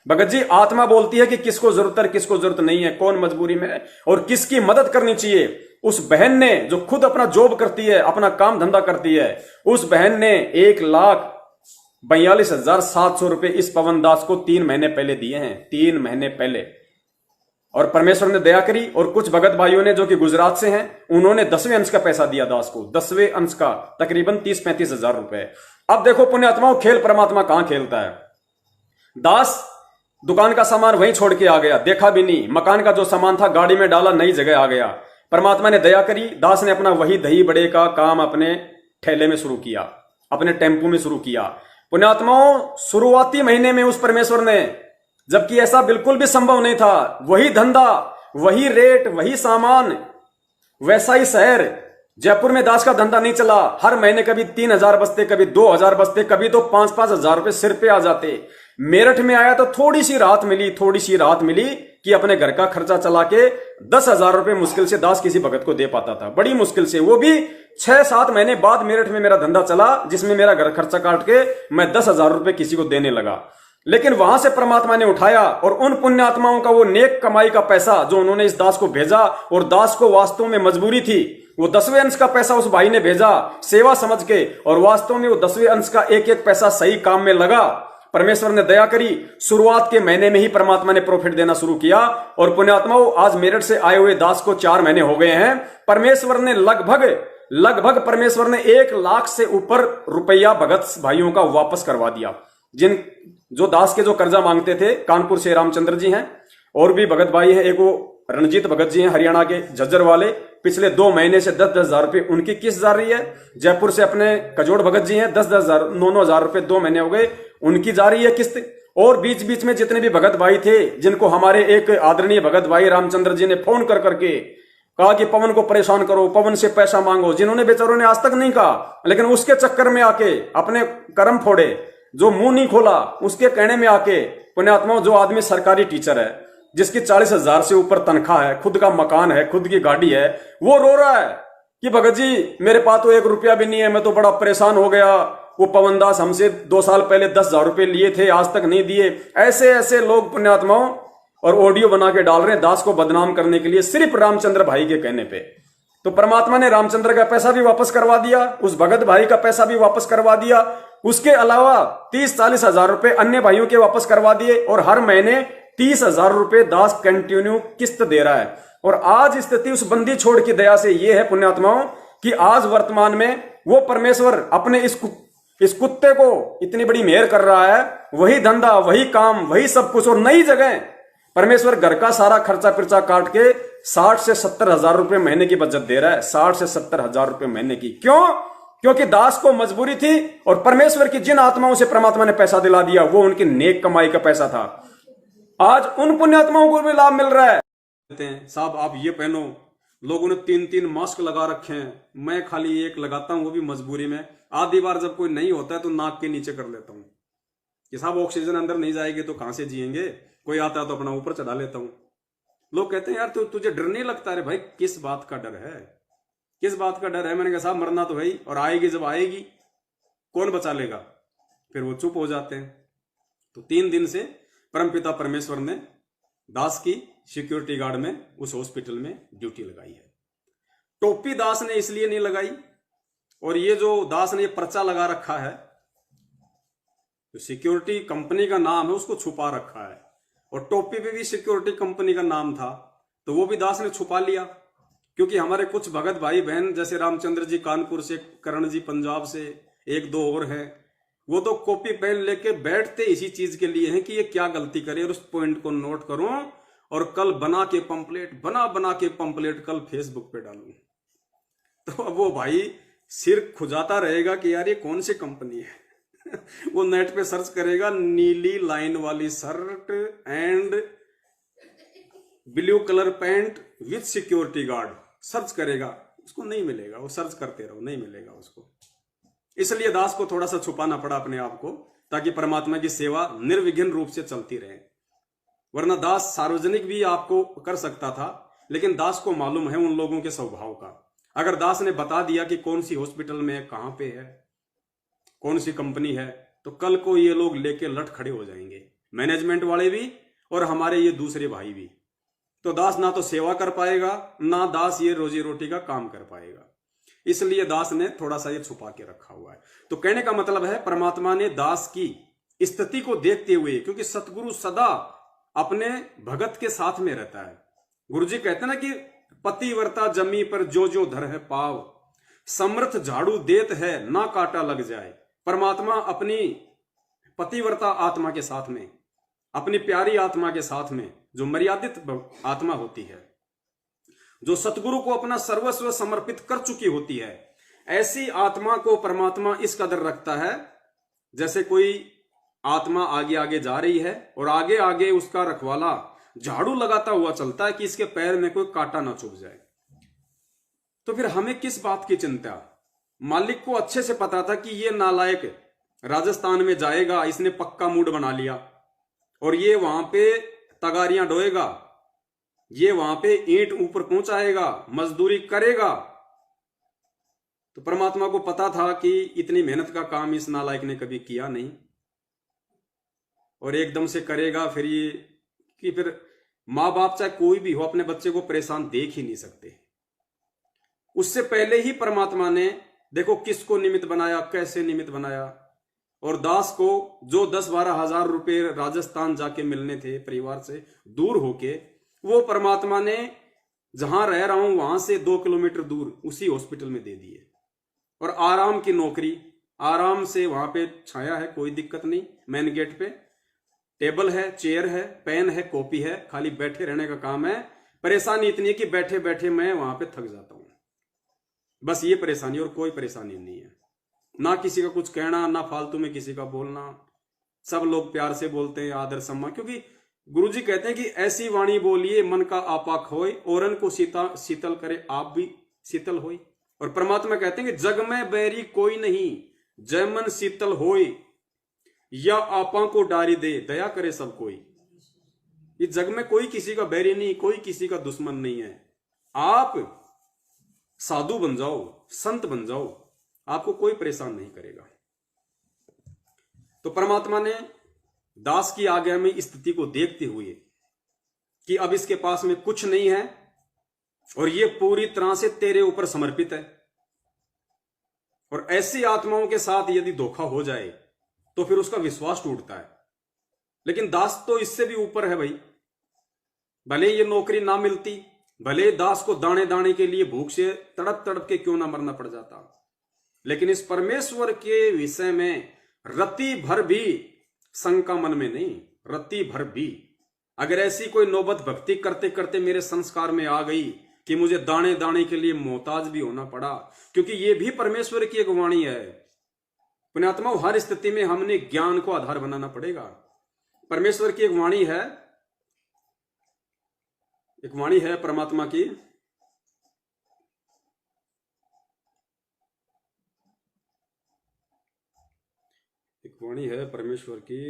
भगत जी, आत्मा बोलती है कि किसको जरूरत है, किसको जरूरत नहीं है, कौन मजबूरी में है और किसकी मदद करनी चाहिए। उस बहन ने जो खुद अपना जॉब करती है, अपना काम धंधा करती है, उस बहन ने 1,42,700 रुपए इस पवन दास को 3 महीने पहले दिए हैं, 3 महीने पहले। और परमेश्वर ने दया करी और कुछ भगत भाइयों ने जो कि गुजरात से हैं, उन्होंने 10वें अंश का पैसा दिया दास को, 10वें अंश का तकरीबन 30-35 हजार रुपए। अब देखो पुण्यात्माओं, खेल परमात्मा कहां खेलता है। दास दुकान का सामान वहीं छोड़ के आ गया, देखा भी नहीं, मकान का जो सामान था गाड़ी में डाला, नई जगह आ गया। परमात्मा ने दया करी, दास ने अपना वही दही बड़े का काम अपने ठेले में शुरू किया, अपने टेम्पू में शुरू किया। पुण्यात्माओं, शुरुआती महीने में उस परमेश्वर ने, जबकि ऐसा बिल्कुल भी संभव नहीं था, वही धंधा, वही रेट, वही सामान, वैसा ही शहर, जयपुर में दास का धंधा नहीं चला। हर महीने कभी 3,000 बचते, कभी 2,000 बचते, कभी तो 5-5 हजार रुपए सिर पे आ जाते। मेरठ में आया तो थोड़ी सी राहत मिली, थोड़ी सी राहत मिली कि अपने घर का खर्चा चला के 10,000 रुपए मुश्किल से दास किसी भगत को दे पाता था, बड़ी मुश्किल से। वो भी 6-7 महीने बाद मेरठ में मेरा धंधा चला, जिसमें मेरा घर खर्चा काट के मैं 10,000 रुपए किसी को देने लगा। लेकिन वहां से परमात्मा ने उठाया और उन पुण्यात्माओं का वो नेक कमाई का पैसा जो उन्होंने इस दास को भेजा, और दास को वास्तव में मजबूरी थी, वो 10वें अंश का पैसा उस भाई ने भेजा सेवा समझ के, और वास्तव में वो 10वें अंश का एक एक पैसा सही काम में लगा। परमेश्वर ने दया करी, शुरुआत के महीने में ही परमात्मा ने प्रॉफिट देना शुरू किया। और पुण्यात्माओं, आज मेरठ से आए हुए दास को 4 महीने हो गए हैं। परमेश्वर ने लगभग परमेश्वर ने 1 लाख से ऊपर रुपया भगत भाइयों का वापस करवा दिया। जो दास के जो कर्जा मांगते थे, कानपुर से रामचंद्र जी हैं, और भी भगत भाई हैं, एक वो रणजीत भगत जी हैं हरियाणा के झज्जर वाले, पिछले 2 महीने से 10-10 हजार रुपए उनकी किस्त जा रही है। जयपुर से अपने कजोड़ भगत जी हैं, 10-10 हजार, 9-9 हजार रुपए 2 महीने हो गए, उनकी जा रही है किस्त। और बीच बीच में जितने भी भगत भाई थे, जिनको हमारे एक आदरणीय भगत भाई रामचंद्र जी ने फोन कर करके कहा कि पवन को परेशान करो, पवन से पैसा मांगो, जिन्होंने बेचारों ने आज तक नहीं कहा, लेकिन उसके चक्कर में आके अपने कर्म फोड़े, जो मुंह नहीं खोला, उसके कहने में आके पुण्यात्माओं, जो आदमी सरकारी टीचर है, जिसकी 40,000 से ऊपर तनख्वाह है, खुद का मकान है, खुद की गाड़ी है, वो रो रहा है कि भगत जी मेरे पास तो 1 रुपया भी नहीं है, मैं तो बड़ा परेशान हो गया। वो पवनदास हमसे 2 साल पहले 10,000 रुपए लिए थे, आज तक नहीं दिए। ऐसे ऐसे लोग पुण्यात्माओं, और ऑडियो बना के डाल रहे हैं दास को बदनाम करने के लिए, सिर्फ रामचंद्र भाई के कहने पे। तो परमात्मा ने रामचंद्र का पैसा भी वापस करवा दिया, उस भगत भाई का पैसा भी वापस करवा दिया, उसके अलावा 30-40 हजार रुपए अन्य भाइयों के वापस करवा दिए, और हर महीने 30,000 रुपए दास कंटिन्यू किस्त दे रहा है। और आज स्थिति उस बंदी छोड़ की दया से ये है पुण्यात्माओं कि आज वर्तमान में वो परमेश्वर अपने इस कुत्ते को इतनी बड़ी मेहर कर रहा है, वही धंधा, वही काम, वही सब कुछ, और नई जगह परमेश्वर घर का सारा खर्चा पिर्चा काट के 60 से 70 हजार रुपए महीने की बचत दे रहा है, 60 से 70 हजार रुपए महीने की। क्यों? क्योंकि दास को मजबूरी थी, और परमेश्वर की जिन आत्माओं से परमात्मा ने पैसा दिला दिया, वो उनकी नेक कमाई का पैसा था। आज उन पुण्यात्माओं को भी लाभ मिल रहा है। साहब आप ये पहनो, लोगों ने 3-3 मास्क लगा रखे हैं, मैं खाली एक लगाता हूं, वो भी मजबूरी में। आधी बार जब कोई नहीं होता है तो नाक के नीचे कर लेता हूं कि साहब ऑक्सीजन अंदर नहीं जाएगी तो कहां से जिएंगे, कोई आता है तो अपना ऊपर चढ़ा लेता हूं। लोग कहते हैं यार तुझे डर नहीं लगता? अरे भाई किस बात का डर है, किस बात का डर है? मैंने कहा साहब मरना तो है ही, और आएगी जब आएगी कौन बचा लेगा? फिर वो चुप हो जाते हैं। तो 3 दिन से परमपिता परमेश्वर ने दास की सिक्योरिटी गार्ड में उस हॉस्पिटल में ड्यूटी लगाई है। टोपी दास ने इसलिए नहीं लगाई, और ये जो दास ने ये पर्चा लगा रखा है, तो सिक्योरिटी कंपनी का नाम है, उसको छुपा रखा है, और टोपी पे भी सिक्योरिटी कंपनी का नाम था, तो वो भी दास ने छुपा लिया। क्योंकि हमारे कुछ भगत भाई बहन, जैसे रामचंद्र जी कानपुर से, करण जी पंजाब से, 1-2 और हैं, वो तो कॉपी पेन लेके बैठते इसी चीज के लिए हैं कि ये क्या गलती करे और उस पॉइंट को नोट करूं, और कल बना के पंपलेट कल फेसबुक पे डालूं। तो अब वो भाई सिर खुजाता रहेगा कि यार ये कौन सी कंपनी है। वो नेट पे सर्च करेगा, नीली लाइन वाली shirt and blue colour pant with security guard, search करेगा, उसको नहीं मिलेगा। वो सर्च करते रहो, नहीं मिलेगा उसको। इसलिए दास को थोड़ा सा छुपाना पड़ा अपने आप को, ताकि परमात्मा की सेवा निर्विघ्न रूप से चलती रहे। वरना दास सार्वजनिक भी आपको कर सकता था, लेकिन दास को मालूम है उन लोगों के स्वभाव का। अगर दास ने बता दिया कि कौन सी हॉस्पिटल में है, कहां पे है, कौन सी कंपनी है, तो कल को ये लोग लेके लट खड़े हो जाएंगे। मैनेजमेंट वाले भी और हमारे ये दूसरे भाई भी। तो दास ना तो सेवा कर पाएगा, ना दास ये रोजी रोटी का काम कर पाएगा। इसलिए दास ने थोड़ा सा ये छुपा के रखा हुआ है। तो कहने का मतलब है परमात्मा ने दास की स्थिति को देखते हुए, क्योंकि सतगुरु सदा अपने भगत के साथ में रहता है। गुरु जी कहते हैं ना कि पतिव्रता जमी पर जो जो धर है पाव, समर्थ झाड़ू देत है ना काटा लग जाए। परमात्मा अपनी पतिव्रता आत्मा के साथ में, अपनी प्यारी आत्मा के साथ में, जो मर्यादित आत्मा होती है, जो सतगुरु को अपना सर्वस्व समर्पित कर चुकी होती है, ऐसी आत्मा को परमात्मा इस कदर रखता है जैसे कोई आत्मा आगे आगे जा रही है और आगे आगे उसका रखवाला झाड़ू लगाता हुआ चलता है कि इसके पैर में कोई कांटा ना चुभ जाए। तो फिर हमें किस बात की चिंता? मालिक को अच्छे से पता था कि ये नालायक राजस्थान में जाएगा, इसने पक्का मूड बना लिया और ये वहां पे तगारियां ढोएगा, ये वहां पे ईंट ऊपर पहुंचाएगा, मजदूरी करेगा। तो परमात्मा को पता था कि इतनी मेहनत का काम इस नालायक ने कभी किया नहीं और एकदम से करेगा। फिर ये कि फिर माँ बाप चाहे कोई भी हो अपने बच्चे को परेशान देख ही नहीं सकते। उससे पहले ही परमात्मा ने देखो किसको निमित्त बनाया, कैसे निमित्त बनाया। और दास को जो 10-12 हजार रुपए राजस्थान जाके मिलने थे परिवार से दूर होके, वो परमात्मा ने जहां रह रहा हूं वहां से 2 किलोमीटर दूर उसी हॉस्पिटल में दे दिए। और आराम की नौकरी, आराम से वहां पे छाया है, कोई दिक्कत नहीं। मेन गेट पे टेबल है, चेयर है, पेन है, कॉपी है, खाली बैठे रहने का काम है। परेशानी इतनी है कि बैठे बैठे मैं वहां पे थक जाता हूं, बस ये परेशानी, और कोई परेशानी नहीं है। ना किसी का कुछ कहना, ना फालतू में किसी का बोलना, सब लोग प्यार से बोलते हैं, आदर सम्मान। क्योंकि गुरुजी कहते हैं कि ऐसी वाणी बोलिए मन का आपा खोए, औरन को शीतल करे आप भी शीतल होई। और परमात्मा कहते हैं कि जग में बैरी कोई नहीं, जय मन शीतल होए, या आपा को डारी दे दया करे सब कोई। इस जग में कोई किसी का बैरी नहीं, कोई किसी का दुश्मन नहीं है। आप साधु बन जाओ, संत बन जाओ, आपको कोई परेशान नहीं करेगा। तो परमात्मा ने दास की आज्ञा में स्थिति को देखते हुए कि अब इसके पास में कुछ नहीं है और ये पूरी तरह से तेरे ऊपर समर्पित है, और ऐसी आत्माओं के साथ यदि धोखा हो जाए तो फिर उसका विश्वास टूटता है। लेकिन दास तो इससे भी ऊपर है भाई। भले ये नौकरी ना मिलती, भले दास को दाने दाने के लिए भूख से तड़प तड़प के क्यों ना मरना पड़ जाता, लेकिन इस परमेश्वर के विषय में रत्ती भर भी शंका मन में नहीं, रत्ती भर भी। अगर ऐसी कोई नौबत भक्ति करते करते मेरे संस्कार में आ गई कि मुझे दाने दाने के लिए मोहताज भी होना पड़ा, क्योंकि ये भी परमेश्वर की एक वाणी है। पुण्यात्मा, हर स्थिति में हमने ज्ञान को आधार बनाना पड़ेगा। परमेश्वर की एक वाणी है, एक वाणी है परमात्मा की, एक वाणी है परमेश्वर की।